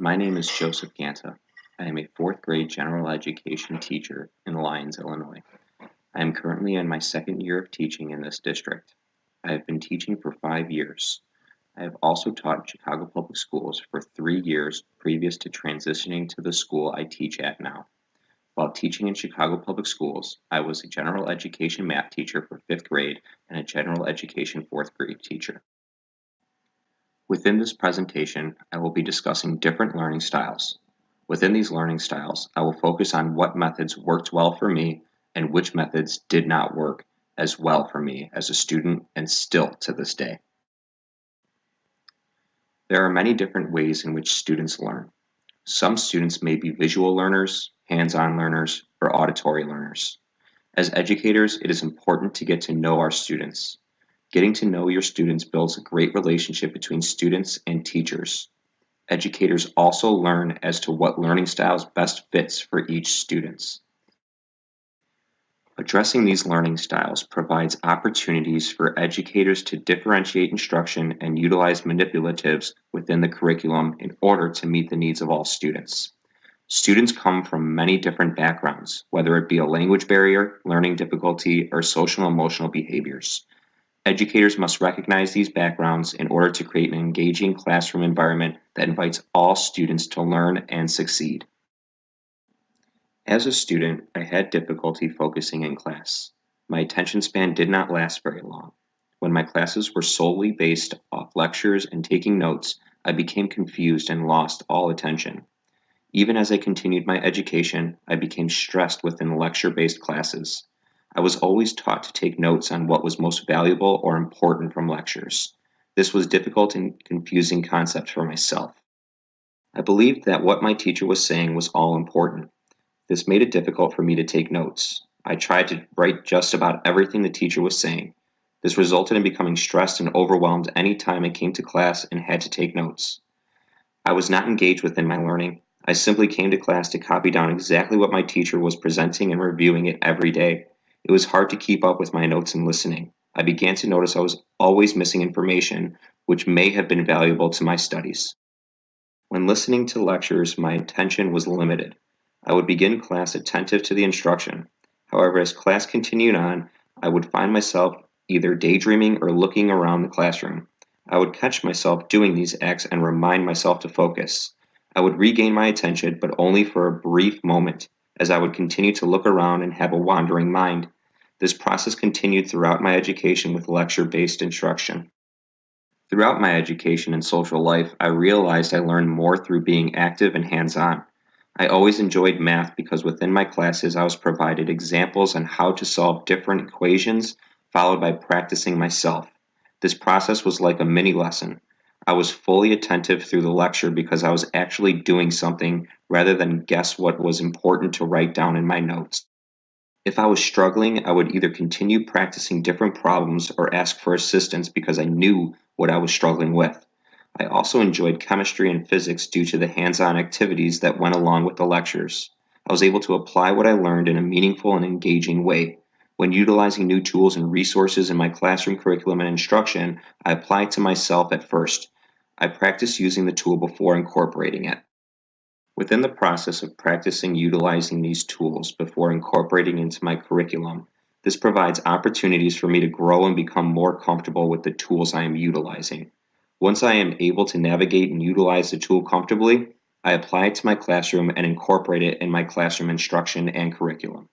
My name is Joseph Ganta. I am a fourth grade general education teacher in Lyons, Illinois. I am currently in my second year of teaching in this district. I have been teaching for 5 years. I have also taught in Chicago Public Schools for 3 years previous to transitioning to the school I teach at now. While teaching in Chicago Public Schools, I was a general education math teacher for fifth grade and a general education fourth grade teacher. Within this presentation, I will be discussing different learning styles. Within these learning styles, I will focus on what methods worked well for me and which methods did not work as well for me as a student and still to this day. There are many different ways in which students learn. Some students may be visual learners, hands-on learners, or auditory learners. As educators, it is important to get to know our students. Getting to know your students builds a great relationship between students and teachers. Educators also learn as to what learning styles best fits for each student. Addressing these learning styles provides opportunities for educators to differentiate instruction and utilize manipulatives within the curriculum in order to meet the needs of all students. Students come from many different backgrounds, whether it be a language barrier, learning difficulty, or social and emotional behaviors. Educators must recognize these backgrounds in order to create an engaging classroom environment that invites all students to learn and succeed. As a student, I had difficulty focusing in class. My attention span did not last very long. When my classes were solely based off lectures and taking notes, I became confused and lost all attention. Even as I continued my education, I became stressed within lecture-based classes. I was always taught to take notes on what was most valuable or important from lectures. This was difficult and confusing concept for myself. I believed that what my teacher was saying was all important. This made it difficult for me to take notes. I tried to write just about everything the teacher was saying. This resulted in becoming stressed and overwhelmed any time I came to class and had to take notes. I was not engaged within my learning. I simply came to class to copy down exactly what my teacher was presenting and reviewing it every day. It was hard to keep up with my notes and listening. I began to notice I was always missing information, which may have been valuable to my studies. When listening to lectures, my attention was limited. I would begin class attentive to the instruction. However, as class continued on, I would find myself either daydreaming or looking around the classroom. I would catch myself doing these acts and remind myself to focus. I would regain my attention, but only for a brief moment, as I would continue to look around and have a wandering mind. This process continued throughout my education with lecture-based instruction. Throughout my education and social life, I realized I learned more through being active and hands-on. I always enjoyed math because within my classes I was provided examples on how to solve different equations, followed by practicing myself. This process was like a mini lesson. I was fully attentive through the lecture because I was actually doing something rather than guess what was important to write down in my notes. If I was struggling, I would either continue practicing different problems or ask for assistance because I knew what I was struggling with. I also enjoyed chemistry and physics due to the hands-on activities that went along with the lectures. I was able to apply what I learned in a meaningful and engaging way. When utilizing new tools and resources in my classroom curriculum and instruction, I applied to myself at first. I practiced using the tool before incorporating it. Within the process of practicing utilizing these tools before incorporating into my curriculum, this provides opportunities for me to grow and become more comfortable with the tools I am utilizing. Once I am able to navigate and utilize the tool comfortably, I apply it to my classroom and incorporate it in my classroom instruction and curriculum.